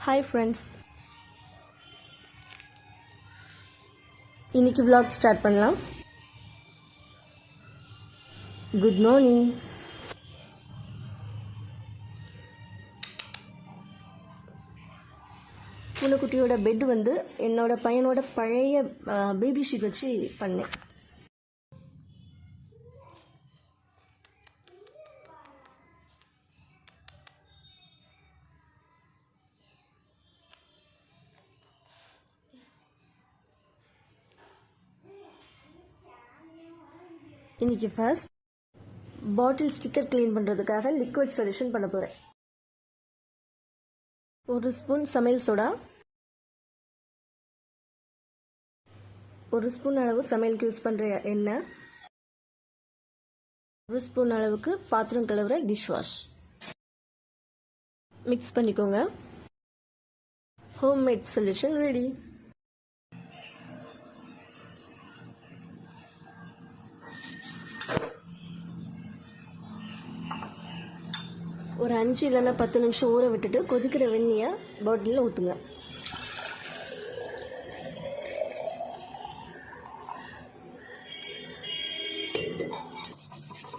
Hi friends, இன்னைக்கு vlog start பண்ணலாம். Good morning. பூனைக்குட்டியோட பெட் வந்து என்னோட பையனோட பழைய பேபி ஷீட் வச்சு பண்ணேன். இன்னைக்கு ஃபர்ஸ்ட் பாட்டில் ஸ்டிக்கர் க்ளீன் பண்ணுறதுக்காக லிக்விட் சொல்யூஷன் பண்ண போகிறேன். ஒரு ஸ்பூன் சமையல் சோடா, ஒரு ஸ்பூன் அளவு சமையலுக்கு யூஸ் பண்ணுற எண்ணெய், ஒரு ஸ்பூன் அளவுக்கு பாத்திரம் கழுவுற டிஷ் வாஷ் மிக்ஸ் பண்ணிக்கோங்க. Homemade solution ready. ஒரு 5 இல்லைன்னா 10 நிமிஷம் ஊற விட்டுட்டு கொதிக்கிற வெந்நியை பாட்டிலில் ஊற்றுங்க.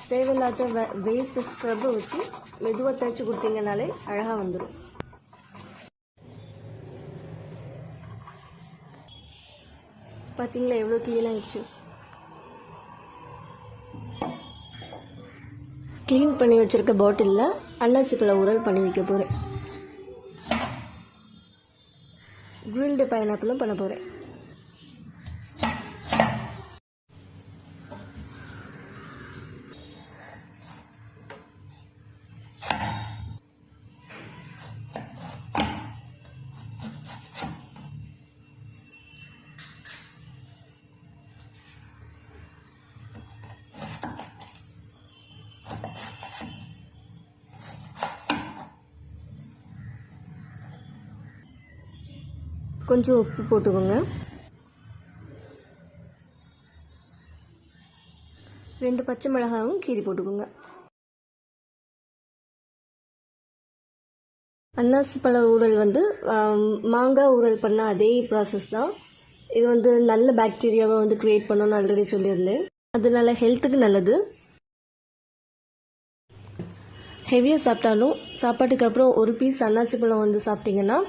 தேவையில்லாத வேஸ்ட் ஸ்க்ரப்பை வச்சு மெதுவாக தேய்ச்சி கொடுத்தீங்கனாலே அழகாக வந்துடும். பார்த்தீங்களா எவ்வளோ க்ளீன் ஆயிடுச்சு. க்ளீன் பண்ணி வச்சுருக்க பாட்டிலில் அன்னாசிப்பழ உரல் பண்ணி வைக்க போகிறேன். கிரில்டு பைனாப்பிளும் பண்ண போகிறேன். கொஞ்சம் உப்பு போட்டுக்கோங்க. 2 பச்சை மிளகாயும் கீரி போட்டுக்கோங்க. அன்னாசி பழ ஊறல் வந்து மாங்காய் ஊறல் பண்ண அதே ப்ராசஸ் தான். இது வந்து நல்ல பாக்டீரியாவை வந்து க்ரியேட் பண்ணணும்னு ஆல்ரெடி சொல்லியிருந்தேன். அதனால ஹெல்த்துக்கு நல்லது. ஹெவியாக சாப்பிட்டாலும் சாப்பாட்டுக்கு அப்புறம் ஒரு பீஸ் அன்னாசி பழம் வந்து சாப்பிட்டீங்கன்னா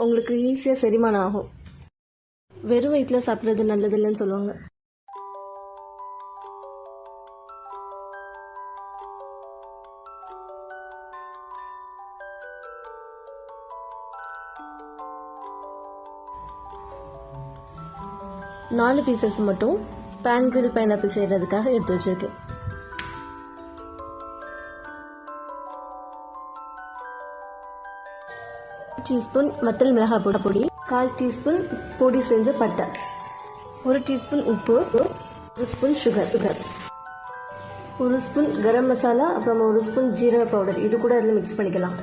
உங்களுக்கு ஈஸியாக செரிமானம் ஆகும். வெறும் வயிற்றில் சாப்பிட்றது நல்லது இல்லைன்னு சொல்லுவாங்க. நாலு பீசஸ் மட்டும் பேன் கிரில் பைனாப்பிள் செய்கிறதுக்காக எடுத்து வச்சிருக்கேன். டீஸ்பூன் வத்தல் மிளகாய் பொடி, 1/4 டீஸ்பூன் பொடி செஞ்ச பட்டை, 1 டீஸ்பூன் உப்பு, 1 spoon sugar, 1 spoon garam masala, அப்புறம் 1 ஸ்பூன் ஜீரக பவுடர். இது கூட அதில் மிக்ஸ் பண்ணிக்கலாம்.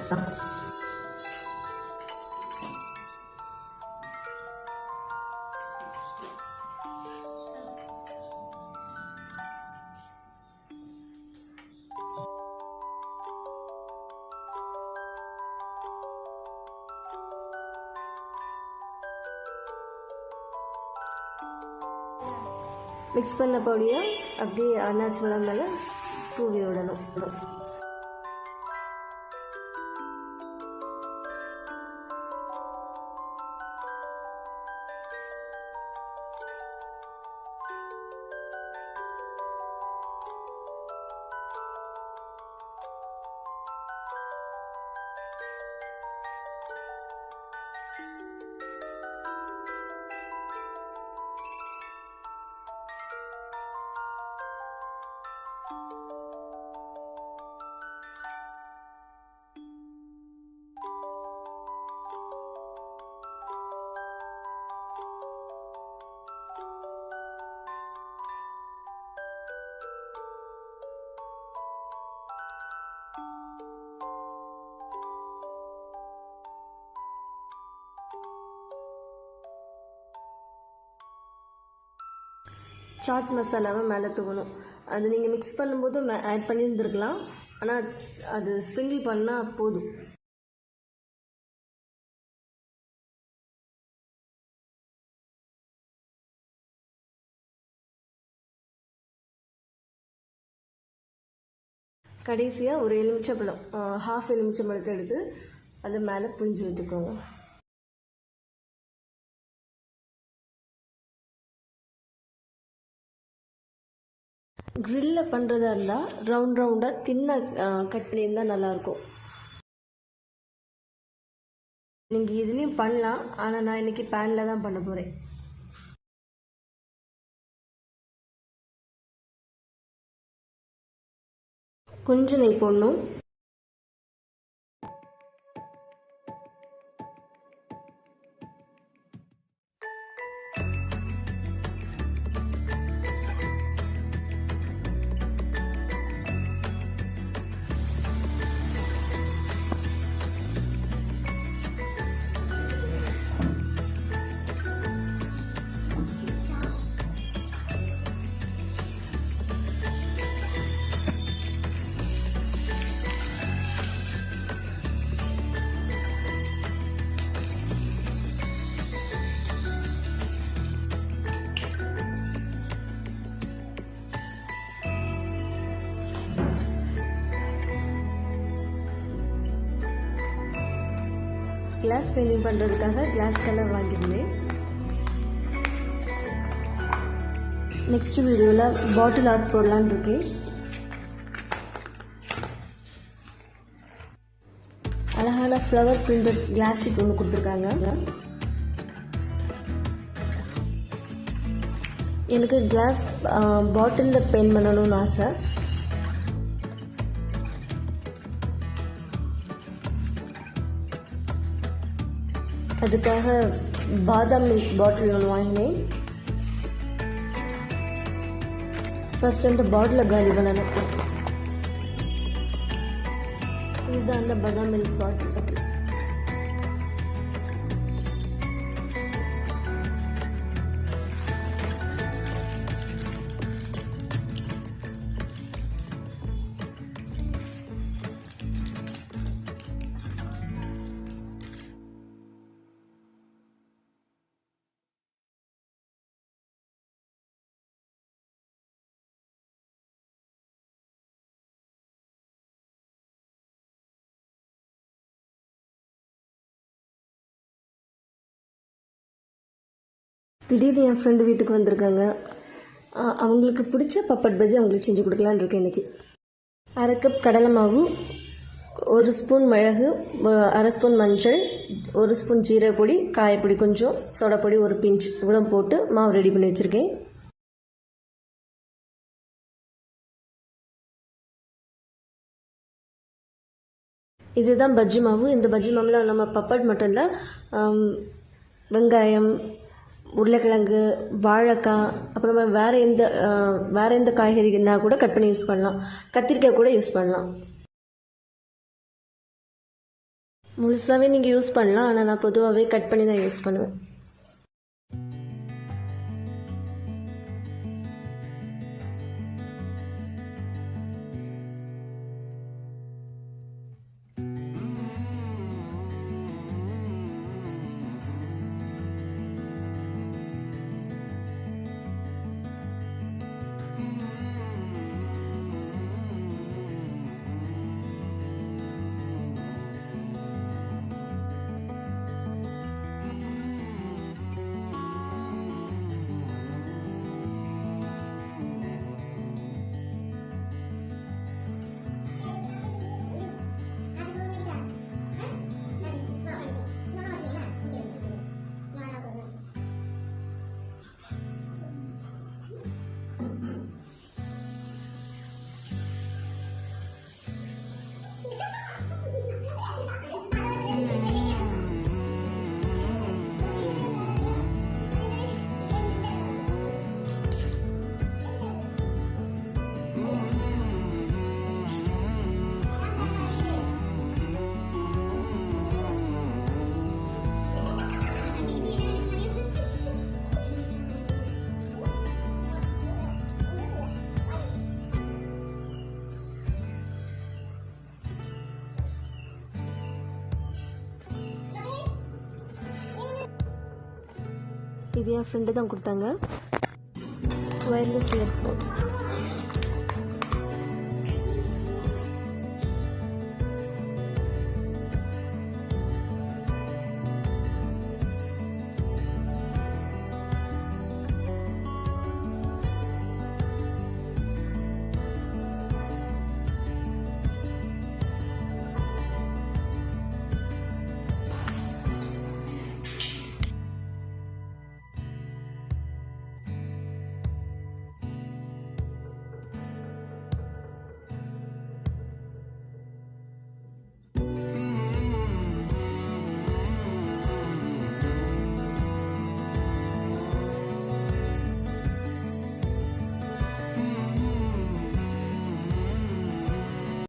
மிக்ஸ் பண்ண பொடியை அப்படியே அன்னாசி பழம் மேலே தூவி விடணும். சாட் மசாலாவை மேலே தூவணும். அது நீங்கள் மிக்ஸ் பண்ணும்போது ஆட் பண்ணியிருந்துருக்கலாம், ஆனால் அது ஸ்ப்ரிங்கிள் பண்ணால் போதும். கடைசியாக ஒரு எலுமிச்சம்பழம், ஹாஃப் எலுமிச்சம்பழத்தை எடுத்து அது மேலே புழிஞ்சு விட்டுக்கோங்க. க்ரில்லில் பண்ணுறதா இருந்தால் ரவுண்டாக தின்னாக கட் பண்ணியிருந்தால் நல்லாயிருக்கும். நீங்கள் இதுலேயும் பண்ணலாம், ஆனால் நான் இன்றைக்கி பேனில் தான் பண்ண போகிறேன். கொஞ்சம் நெய் போடணும். கிளாஸ் பெயிண்டிங் பண்ணுறதுக்காக கிளாஸ் கலர் வாங்கியிருந்தேன். நெக்ஸ்ட் வீடியோவில் பாட்டில் ஆர்ட் போடலான்னு இருக்கேன். அழகான ஃப்ளவர் பிரிண்டட் கிளாஸ் ஷீட் ஒன்று கொடுத்துருக்காங்க. எனக்கு கிளாஸ் பாட்டிலில் பெயிண்ட் பண்ணணும்னு ஆசை. அதுக்காக பாதாம் மில்க் பாட்டில் ஒன்று வாங்கினேன். ஃபர்ஸ்ட் அந்த பாட்டிலை காலி பண்ணணும். இதுதான் அந்த பாதாம் மில்க் பாட்டில். திடீர்னு என் ஃப்ரெண்டு வீட்டுக்கு வந்திருக்காங்க. அவங்களுக்கு பிடிச்ச பப்பட் பஜ்ஜி அவங்களுக்கு செஞ்சு கொடுக்கலான்னு இருக்கேன் இன்றைக்கி. 1/2 கப் கடலை மாவு, 1 ஸ்பூன் மிளகு, 1/2 ஸ்பூன் மஞ்சள், 1 ஸ்பூன் ஜீரகப்பொடி, காயப்பொடி கொஞ்சம், சோடாப்பொடி 1 பிஞ்ச் இவ்வளோ போட்டு மாவு ரெடி பண்ணி வச்சுருக்கேன். இதுதான் பஜ்ஜி மாவு. இந்த பஜ்ஜி மாவில் நம்ம பப்பட் மட்டும் இல்லை, வெங்காயம், உருளைக்கிழங்கு, வாழைக்காய், அப்புறமா வேறு எந்த காய்கறினா கூட கட் பண்ணி யூஸ் பண்ணலாம். கத்திரிக்காய் கூட யூஸ் பண்ணலாம். முழுசாகவே நீங்கள் யூஸ் பண்ணலாம், ஆனால் நான் பொதுவாகவே கட் பண்ணி தான் யூஸ் பண்ணுவேன். இது என் ஃப்ரெண்டு தான் கொடுத்தாங்க. Wireless earphone.